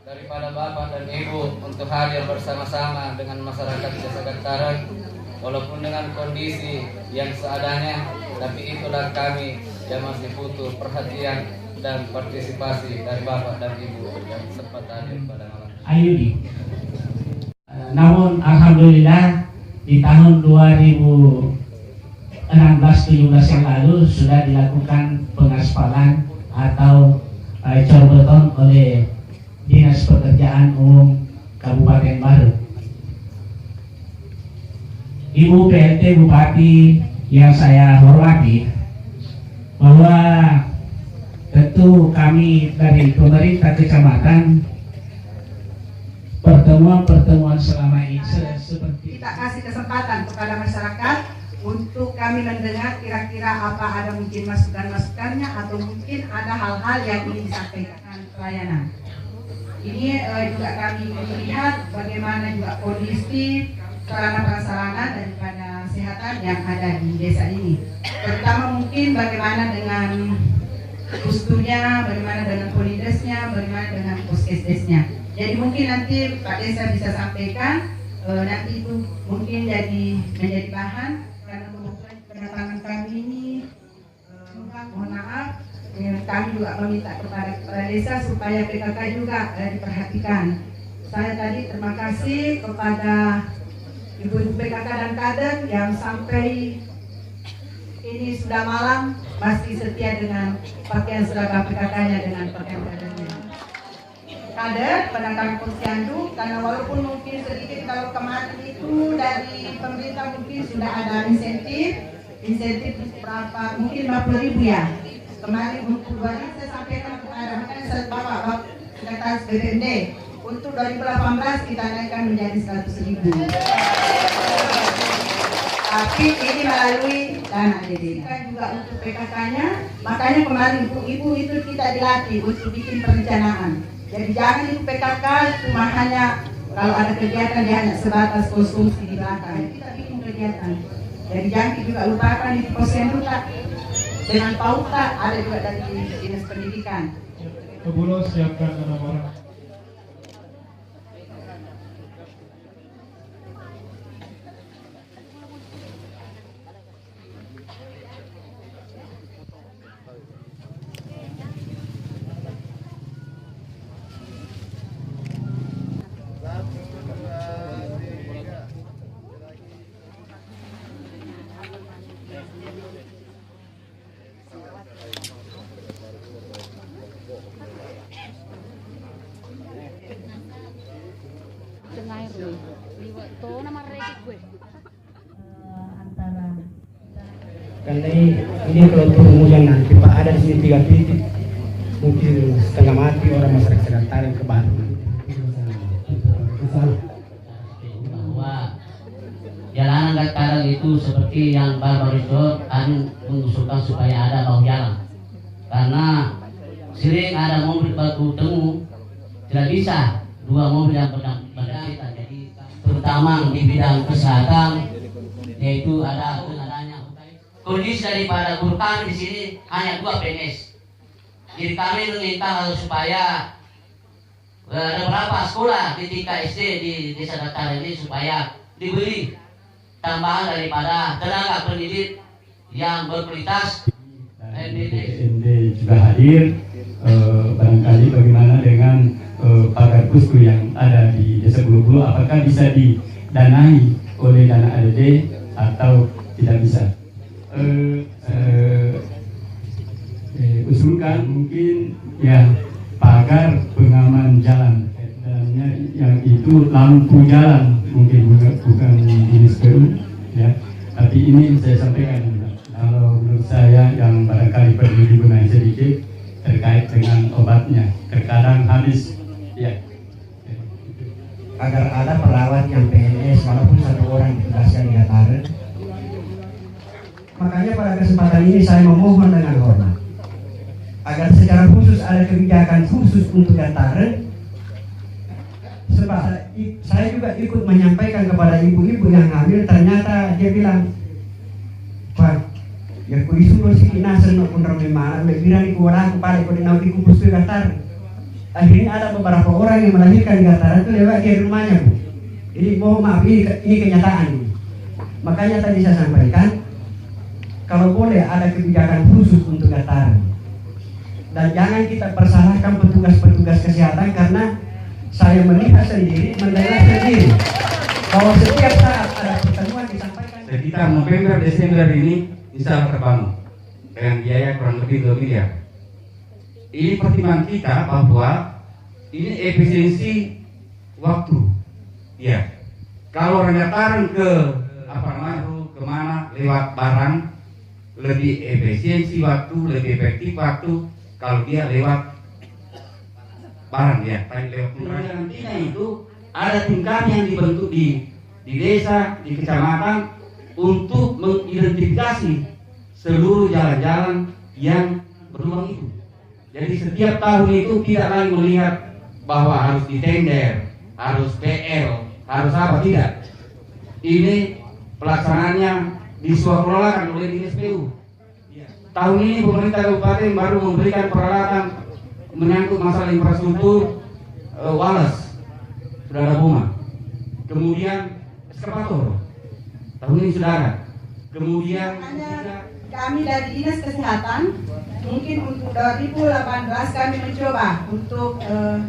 daripada Bapak dan Ibu untuk hadir bersama-sama dengan masyarakat Desa Gantaran, walaupun dengan kondisi yang seadanya, tapi itulah kami yang masih butuh perhatian dan partisipasi dari Bapak dan Ibu yang sempat hadir pada malam Ayudi. Namun alhamdulillah di tahun 2016-17 yang lalu sudah dilakukan pengaspalan atau cor beton oleh Dinas Pekerjaan Umum Kabupaten Baru. Ibu PLT Bupati yang saya hormati, bahwa tentu kami dari pemerintah kecamatan pertemuan selama ini seperti kita kasih kesempatan kepada masyarakat untuk kami mendengar kira-kira apa ada mungkin masukan-masukannya atau mungkin ada hal-hal yang ingin disampaikan pelayanan. Ini juga kami melihat bagaimana juga kondisi sarana prasarana daripada kesehatan yang ada di desa ini. Terutama mungkin bagaimana dengan pustunya, bagaimana dengan polidesnya, bagaimana dengan puskesdesnya. Jadi mungkin nanti Pak Desa bisa sampaikan, nanti itu mungkin menjadi bahan karena kedatangan kami ini. Mohon maaf. Kami juga meminta kepada kepala desa supaya PKK juga diperhatikan. Saya tadi terima kasih kepada ibu-ibu PKK dan kader yang sampai ini sudah malam masih setia dengan pakaian seragam PKK-nya dengan pakaian kadernya. Kader penangkap posyandu, karena walaupun mungkin sedikit kalau kemarin itu dari pemerintah mungkin sudah ada insentif berapa, mungkin 50.000 ya. Kemarin untuk 2000 saya sampaikan kepada Bapak Sekretaris BPND, untuk 2018 kita naikkan menjadi 100.000. Tapi ini melalui dana DD. Kan juga untuk PKK-nya, makanya kemarin ibu-ibu itu kita dilatih untuk bikin perencanaan. Jadi jangan itu PKK cuma hanya kalau ada kegiatan dia hanya sebatas konsumsi di belakang. Kita bikin kegiatan. Jadi jangan juga lupakan itu posyandu dengan pauta ada juga dari Dinas Pendidikan. Kebulo siapkan nomor. Karena ini kelompok umum yang nanti Pak ada di sini 3 titik, mungkin setengah mati orang masyarakat Gantaran ke Baru. Bahwa jalanan Gantaran itu seperti yang baru-baru mengusulkan supaya ada bahu jalan, karena sering ada mobil baku temu tidak bisa 2 mobil yang berdekatan. Jadi terutama di bidang kesehatan, yaitu ada adanya kondisi daripada guru kami di sini hanya 2 PNS. Jadi kami meminta supaya ada beberapa sekolah di tingkat SD di Desa Gantaran ini supaya diberi tambahan daripada tenaga pendidik yang berkualitas. BPND juga hadir, barangkali bagaimana dengan pagar pusko yang ada di Desa Bulu-Bulu, apakah bisa didanai oleh dana ADD atau tidak bisa? Usulkan mungkin ya pagar pengaman jalan, yang itu lampu jalan, mungkin bukan jenis PU ya, tapi ini saya sampaikan kalau menurut saya yang barangkali perlu dibenahi sedikit terkait dengan obatnya, terkadang habis ya. Agar ada perawat yang PNS walaupun 1 orang ditugaskan di Gantaran. Makanya pada kesempatan ini saya memohon dengan hormat agar secara khusus ada kebijakan khusus untuk Gantaran. Sebab saya juga ikut menyampaikan kepada ibu-ibu yang hamil, ternyata dia bilang, Pak, ya ku disuruh si kinasar no pun ramai malam, lebih dari ku orang kepala ku dinau di kumpus ke Gantaran. Akhirnya ada beberapa orang yang melahirkan di Gataran itu lewat di rumahnya, Bu. Jadi mohon maaf, ini kenyataan. Makanya tadi saya sampaikan, kalau boleh ada kebijakan khusus untuk Gataran. Dan jangan kita persalahkan petugas-petugas kesehatan, karena saya melihat sendiri, mendengar sendiri bahwa setiap saat ada pertemuan disampaikan. Sekitar November Desember ini insya Allah terbangun dengan biaya kurang lebih 2 miliar. Ini pertimbangan kita bahwa ini efisiensi waktu. Ya, kalau orang Gataran kemana lewat barang lebih efisiensi waktu, lebih efektif waktu. Kalau dia lewat barang ya, tapi lewat karantina itu ada tim kami yang dibentuk di desa, di kecamatan untuk mengidentifikasi seluruh jalan-jalan yang berlubang itu. Jadi setiap tahun itu tidak lagi melihat bahwa harus ditender, harus PL, harus apa, tidak. Ini pelaksanaannya disuapelolakan oleh Dinas PU. Tahun ini pemerintah kabupaten baru memberikan peralatan menyangkut masalah infrastruktur Wallace, sudah ada Buma. Kemudian eskavator, tahun ini sudah ada. Kemudian kami dari Dinas Kesehatan mungkin untuk 2018 kami mencoba untuk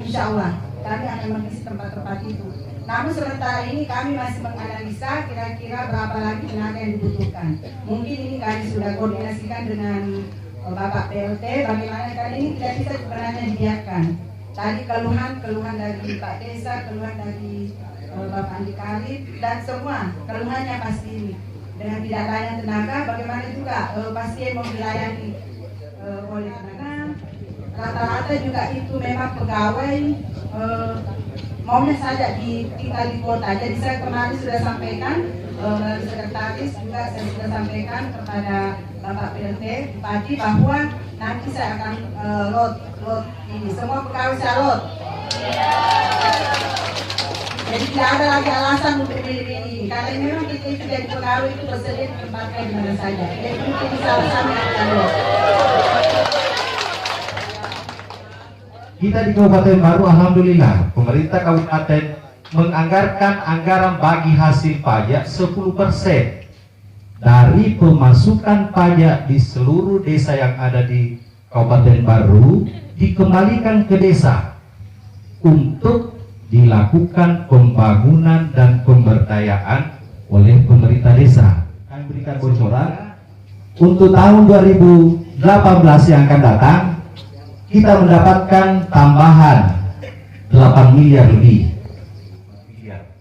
insya Allah kami akan mengisi tempat-tempat itu. Namun sementara ini kami masih menganalisa kira-kira berapa lagi tenaga yang dibutuhkan. Mungkin ini kami sudah koordinasikan dengan Bapak PLT bagaimana, karena ini tidak bisa sebenarnya dibiarkan. Tadi keluhan dari Pak Desa, keluhan dari Bapak Andi Karib, dan semua keluhannya pasti ini. Dengan tidak adanya tenaga, bagaimana juga pasien mau dilayani oleh tenaga. Rata-rata juga itu memang pegawai maunya saja tinggal di kota. Jadi saya kemarin sudah sampaikan melalui sekretaris juga, saya sudah sampaikan kepada Bapak PLT Bupati bahwa nanti saya akan lot ini semua pegawai saya lot. Jadi tidak ada lagi alasan untuk pilih-pilih, karena memang kita itu jadi pegawai itu bersedia ditempatkan di mana saja. Jadi mungkin bisa alasannya akan lot. Kita di Kabupaten Baru, alhamdulillah, pemerintah kabupaten menganggarkan anggaran bagi hasil pajak 10% dari pemasukan pajak di seluruh desa yang ada di Kabupaten Baru dikembalikan ke desa untuk dilakukan pembangunan dan pemberdayaan oleh pemerintah desa. Kami berikan bocoran untuk tahun 2018 yang akan datang, kita mendapatkan tambahan 8 miliar lebih.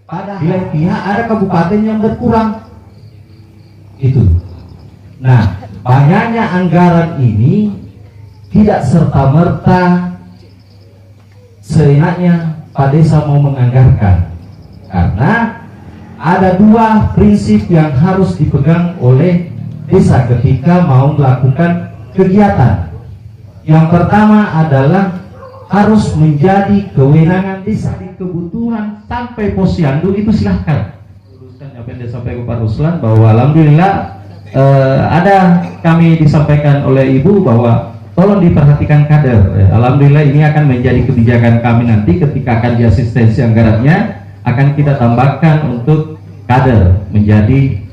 Pada pihak ada kabupaten yang berkurang. Itu. Nah, banyaknya anggaran ini tidak serta-merta seenaknya Pak Desa mau menganggarkan. Karena ada dua prinsip yang harus dipegang oleh desa ketika mau melakukan kegiatan. Yang pertama adalah harus menjadi kewenangan desa. Di kebutuhan sampai posyandu itu silahkan. Luruskan apa yang disampaikan Pak Ruslan bahwa alhamdulillah ada kami disampaikan oleh Ibu bahwa tolong diperhatikan kader. Alhamdulillah ini akan menjadi kebijakan kami nanti ketika akan di asistensi anggarannya akan kita tambahkan untuk kader menjadi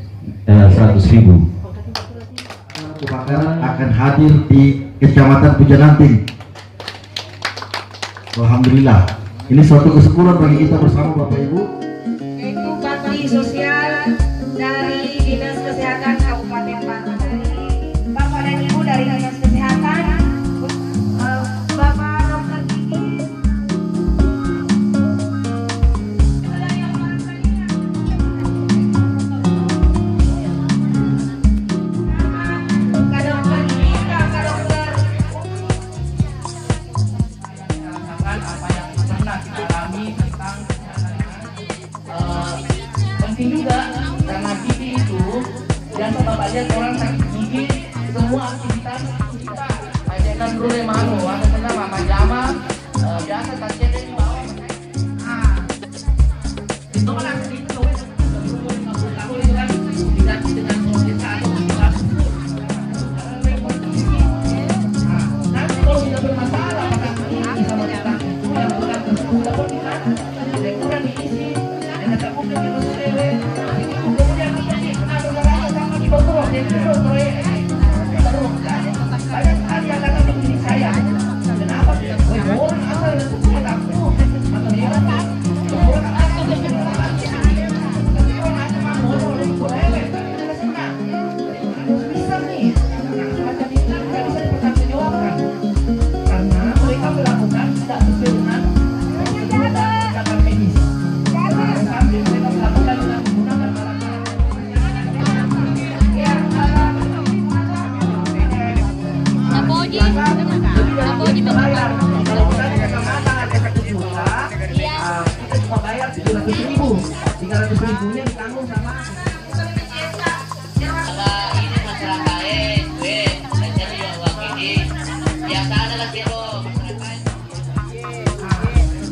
100.000. Kebakaran akan hadir di Kecamatan Pujananting. Alhamdulillah, ini suatu kesyukuran bagi kita bersama Bapak Ibu. Itu bakti sosial dari Dinas Kesehatan Kabupaten Baru. Bapak dan Ibu dari Dinas Kesehatan, Bapak Dr. Kiki. Penting juga karena gigi itu dan bapak lihat orang sakit gigi semua aktivitas kita ajakan dulu yang malu ada kenapa pajama biasa kajian di bawah itu orang itu kan tidak dengan kita nanti kalau tidak bermasalah maka bisa melakukan sudah pergi kan, saya kurang diisi, dan tak mungkin di luar lewe. Kemudian menjadi saudara sama di Bogor, dia terus banyak sekali yang datang begini saya. Kenapa? Orang asal dan bukan aku, maka dia orang asal dan bukan lagi. Tapi orang asal mau orang lewe, senang. Bisa nih, macam ini tidak bisa dipertanggungjawabkan. Karena mereka melakukan tidak sesuai dengan tindakan medis. Sambil mereka melakukan dengan menggunakan alat-alat. Napoji bayar. Kalau kita kecamatan ada 1 juta, kita cuma bayar 700.000. 300.000-nya ditanggung sama. Ini masyarakat jadi uang ini biasa adalah zero.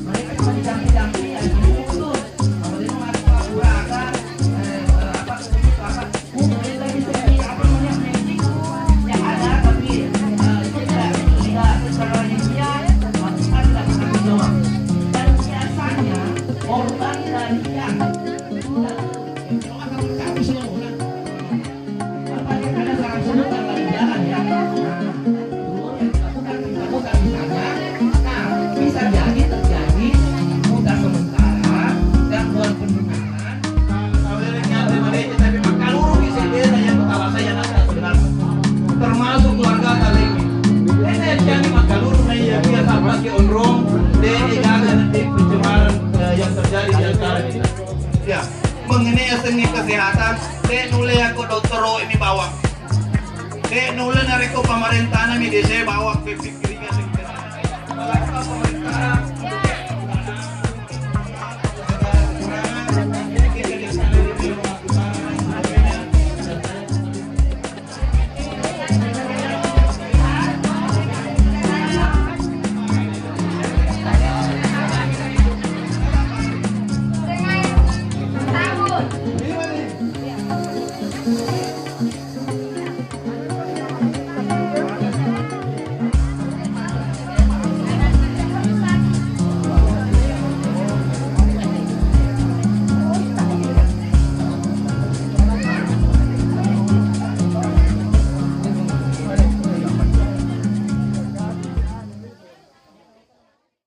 Mereka cuma didampingi ya, itu. Kalau dia masuk urakan, apa pemerintah bisa jadi apa namanya medis yang ada, tapi itu tidak secara rincian, maksudnya tidak bertanggung jawab. Dan biasanya korban dari yang sudah ada sekarang semua lagi jalan ya. Bukan misalnya, nah bisa jadi terjadi mudah sementara gangguan pendengaran. Tapi makaluru bisa beda yang ketawa saya nanti sebenarnya. Termasuk keluarga kali ini. Ini yang makaluru ya biasa pakai onrong, dia jaga nanti pencemaran yang terjadi di antara kita. Ya, mengenai segi kesehatan, dia nulis aku dokter ini bawa. Dia nulis dari pemerintah ini dia bawa ke pikirannya. Pemerintah